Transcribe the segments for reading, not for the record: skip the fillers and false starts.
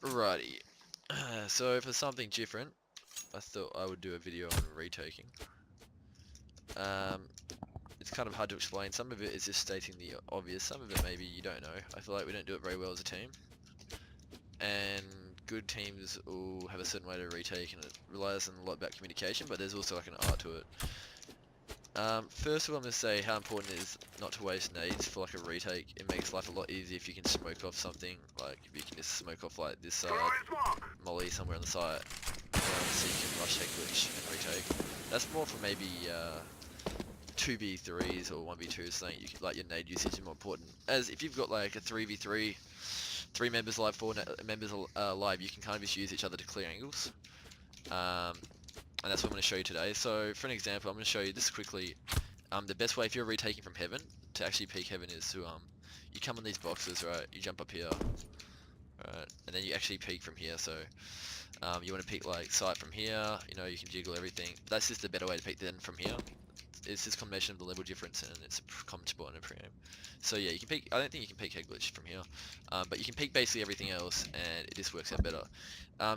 Righty. So for something different, I thought I would do a video on retaking. Um, it's kind of hard to explain. Some of it is just stating the obvious. Some of it maybe you don't know. I feel like we don't do it very well as a team. And good teams will have a certain way to retake, and it relies on a lot about communication. But there's also like an art to it. First of all, I'm going to say how important it is not to waste nades for like a retake. It makes life a lot easier if you can smoke off something. Like if you can just smoke off like this side, molly somewhere on the side, so you can rush, head glitch, and retake. That's more for maybe 2v3s or 1v2s. Something you can, like your nade usage is more important. As if you've got like a 3v3, 3 members alive, 4 members alive, you can kind of just use each other to clear angles. And that's what I'm going to show you today. So for an example, I'm going to show you this quickly. The best way if you're retaking from heaven to actually peek heaven is to you come on these boxes, right? You jump up here, right? And then you actually peek from here. So you want to peek like sight from here. You know, you can jiggle everything. That's just a better way to peek than from here. It's just a combination of the level difference, and it's a common spot in a pre-aim. So yeah, you can peek. I don't think you can peek head glitch from here, but you can peek basically everything else, and it just works out better.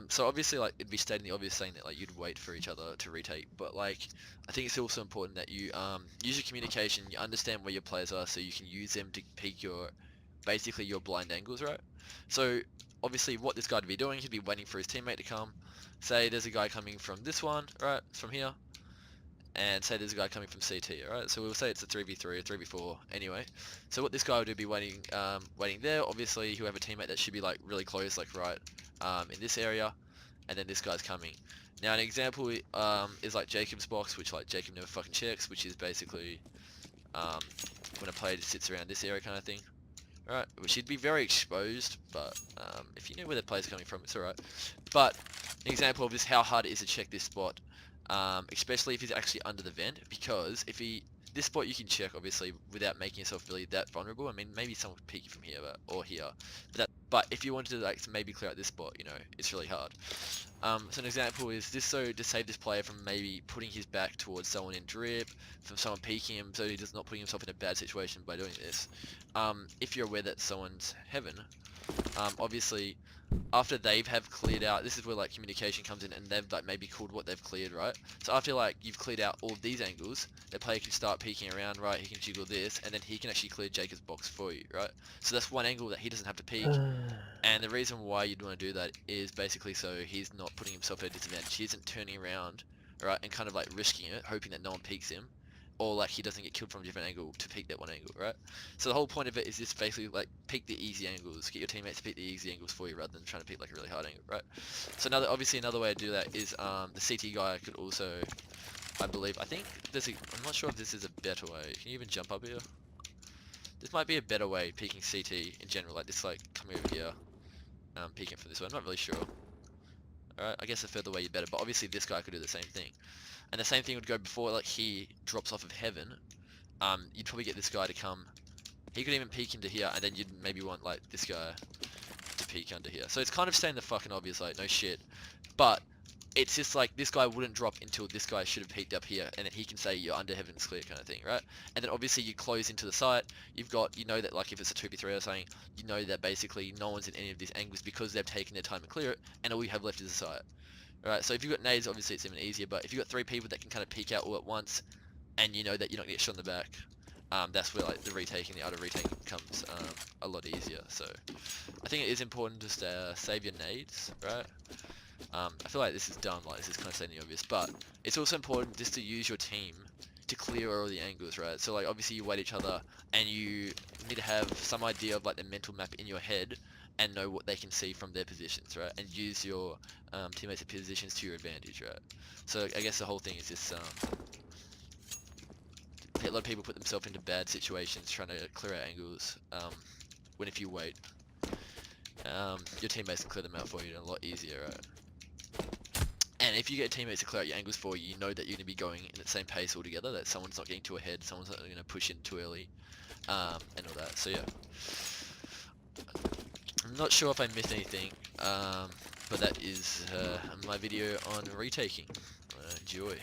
So obviously, like it'd be stating the obvious, saying that like you'd wait for each other to retake, but like I think it's also important that you use your communication. You understand where your players are, so you can use them to peek your basically your blind angles, right? So obviously, what this guy would be doing, he'd be waiting for his teammate to come. Say there's a guy coming from this one, right, from here. And say there's a guy coming from CT, alright? So we'll say it's a 3v3 or 3v4 anyway. So what this guy would do be waiting waiting there. Obviously he'll have a teammate that should be like really close, like right in this area, and then this guy's coming. Now an example is like Jacob's box, which like Jacob never fucking checks, which is basically when a player just sits around this area kind of thing. Right, which he'd be very exposed, but if you know where the player's coming from, it's alright. But an example of this, how hard it is to check this spot. Especially if he's actually under the vent, because if this spot you can check obviously without making yourself really that vulnerable. I mean, maybe someone could peek you from here or here, but if you wanted to like maybe clear out this spot, you know, it's really hard. So an example is this, so to save this player from maybe putting his back towards someone in drip, from someone peeking him, so he does not putting himself in a bad situation by doing this. If you're aware that someone's heaven, obviously after they've have cleared out, this is where like communication comes in, and they've like maybe called what they've cleared, right? So after like you've cleared out all of these angles, the player can start peeking around, right? He can jiggle this, and then he can actually clear Jacob's box for you, right? So that's one angle that he doesn't have to peek. And the reason why you'd want to do that is basically so he's not putting himself at a disadvantage. He isn't turning around, right, and kind of like risking it, hoping that no one peeks him, or like he doesn't get killed from a different angle to peek that one angle, right? So the whole point of it is just basically like peek the easy angles, get your teammates to peek the easy angles for you rather than trying to peek like a really hard angle, right? So obviously another way to do that is the CT guy could also, I think I'm not sure if this is a better way. Can you even jump up here? This might be a better way, peeking CT in general, like this, like coming over here, peeking from this way. I'm not really sure. Alright, I guess the further away you're better, but obviously this guy could do the same thing. And the same thing would go before like he drops off of heaven. You'd probably get this guy to come. He could even peek into here, and then you'd maybe want like this guy to peek under here. So it's kind of saying the fucking obvious, like no shit. But it's just like this guy wouldn't drop until this guy should have peeked up here, and then he can say you're under heaven's clear kind of thing, right? And then obviously you close into the site. You've got, you know that like if it's a 2v3 or something, you know that basically no one's in any of these angles because they've taken their time to clear it, and all you have left is the site. Alright, so if you've got nades, obviously it's even easier, but if you've got 3 people that can kind of peek out all at once, and you know that you're not going to get shot in the back, that's where like the retaking, the auto retake becomes a lot easier. So I think it is important to save your nades, right? I feel like this is dumb, like this is kind of saying the obvious, but it's also important just to use your team to clear all the angles, right? So like obviously you wait each other, and you need to have some idea of like the mental map in your head and know what they can see from their positions, right? And use your teammates' positions to your advantage, right? So I guess the whole thing is just a lot of people put themselves into bad situations trying to clear out angles, when if you wait, your teammates can clear them out for you a lot easier, right? And if you get teammates to clear out your angles for you, you know that you're going to be going in the same pace altogether, that someone's not getting too ahead, someone's not going to push in too early, and all that. So yeah. I'm not sure if I missed anything, but that is my video on retaking. Enjoy.